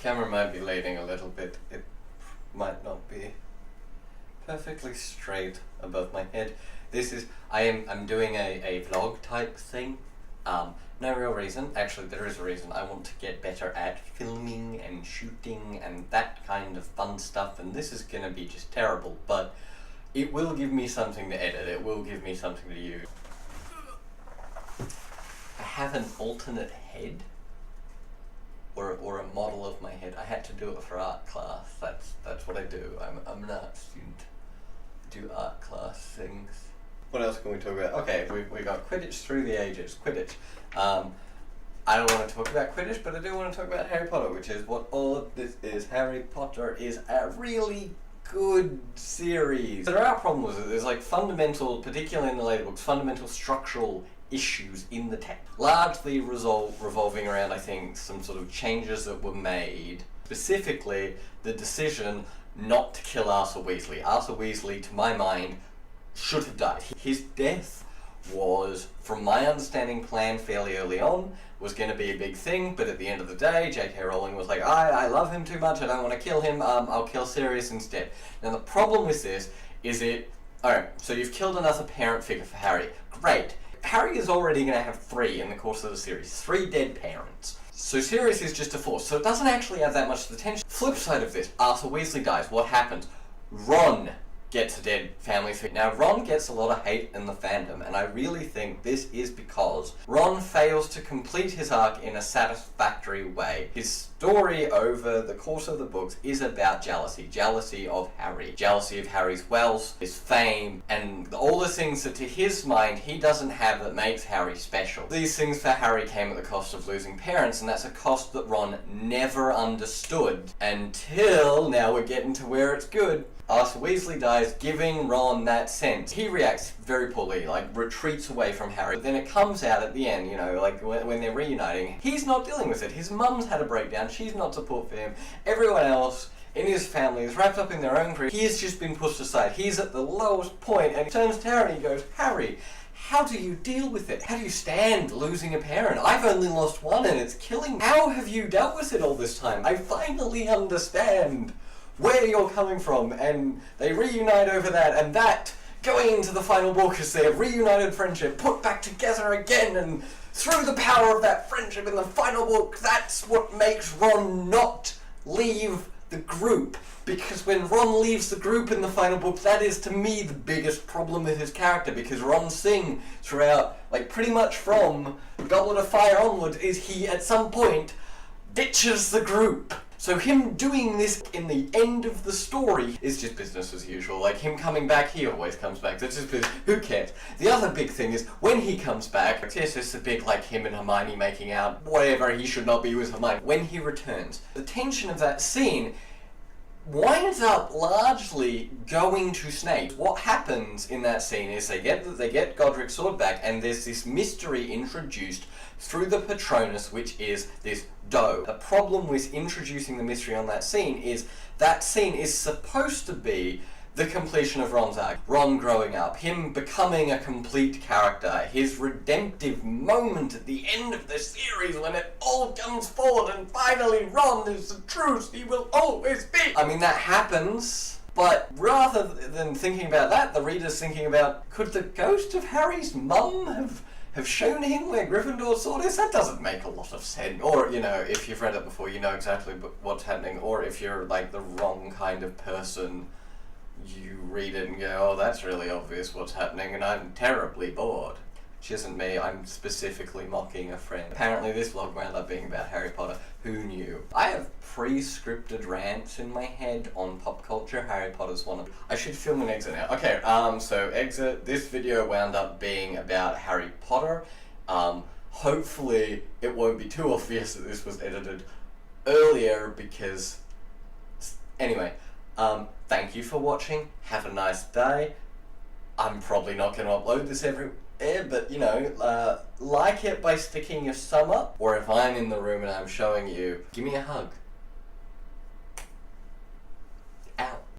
Camera might be leaning a little bit. It might not be perfectly straight above my head. This is, I'm doing a vlog type thing. No real reason. Actually, there is a reason. I want to get better at filming and shooting and that kind of fun stuff, and this is gonna be just terrible, but it will give me something to edit. It will give me something to use. I have an alternate head, or a model of my head. I had to do it for art class. That's what I do. I'm an art student. I do art class things. What else can we talk about? Okay, we got Quidditch through the ages. Quidditch. I don't want to talk about Quidditch, but I do want to talk about Harry Potter, which is what all of this is. Harry Potter is a really good series. There are problems with it. There's like fundamental, particularly in the later books, fundamental structural issues in the text. Largely revolving around, I think, some sort of changes that were made. Specifically, the decision not to kill Arthur Weasley. Arthur Weasley, to my mind, should have died. His death was, from my understanding, planned fairly early on, was going to be a big thing, but at the end of the day, J.K. Rowling was like, I love him too much, I don't want to kill him, I'll kill Sirius instead. Now the problem with this is alright, so you've killed another parent figure for Harry. Great. Harry is already going to have 3 in the course of the series. 3 dead parents. So Sirius is just a 4th, so it doesn't actually add that much to the tension. Flip side of this, Arthur Weasley dies. What happens? Ron gets a dead family figure. Now Ron gets a lot of hate in the fandom, and I really think this is because Ron fails to complete his arc in a satisfactory way. His story over the course of the books is about jealousy. Jealousy of Harry. Jealousy of Harry's wealth, his fame, and all the things that to his mind he doesn't have that makes Harry special. These things for Harry came at the cost of losing parents, and that's a cost that Ron never understood until now we're getting to where it's good. Arthur Weasley dies, giving Ron that sense. He reacts very poorly, like retreats away from Harry. But then it comes out at the end, you know, like when they're reuniting. He's not dealing with it. His mum's had a breakdown. She's not support for him. Everyone else in his family is wrapped up in their own grief. He has just been pushed aside. He's at the lowest point, and he turns to Harry and he goes, Harry, how do you deal with it? How do you stand losing a parent? I've only lost one and it's killing me. How have you dealt with it all this time? I finally understand where you're coming from. And they reunite over that, and that, going into the final book as their reunited friendship, put back together again, and through the power of that friendship in the final book, that's what makes Ron not leave the group. Because when Ron leaves the group in the final book, that is to me the biggest problem with his character, because Ron Singh throughout, like pretty much from Goblet of Fire onwards, is he at some point ditches the group. So him doing this in the end of the story is just business as usual. Like him coming back, he always comes back. That's just business. Who cares? The other big thing is when he comes back, yes, it's a big like him and Hermione making out, whatever, he should not be with Hermione. When he returns, the tension of that scene winds up largely going to Snape. What happens in that scene is they get Godric's sword back, and there's this mystery introduced through the Patronus, which is this doe. The problem with introducing the mystery on that scene is supposed to be the completion of Ron's arc. Ron growing up, him becoming a complete character, his redemptive moment at the end of the series when it all comes forward and finally Ron is the truth, he will always be. I mean, that happens, but rather than thinking about that, the reader's thinking about, could the ghost of Harry's mum have shown him where Gryffindor's sword is? That doesn't make a lot of sense. Or, you know, if you've read it before, you know exactly what's happening. Or if you're, like, the wrong kind of person, you read it and go, oh, that's really obvious what's happening, and I'm terribly bored. Which isn't me, I'm specifically mocking a friend. Apparently this vlog wound up being about Harry Potter. Who knew? I have pre-scripted rants in my head on pop culture. Harry Potter's one of them. I should film an exit now. Okay, so exit. This video wound up being about Harry Potter. Hopefully it won't be too obvious that this was edited earlier because... Anyway, thank you for watching. Have a nice day. I'm probably not going to upload this every... but, you know, like it by sticking your thumb up, or if I'm in the room and I'm showing you, give me a hug.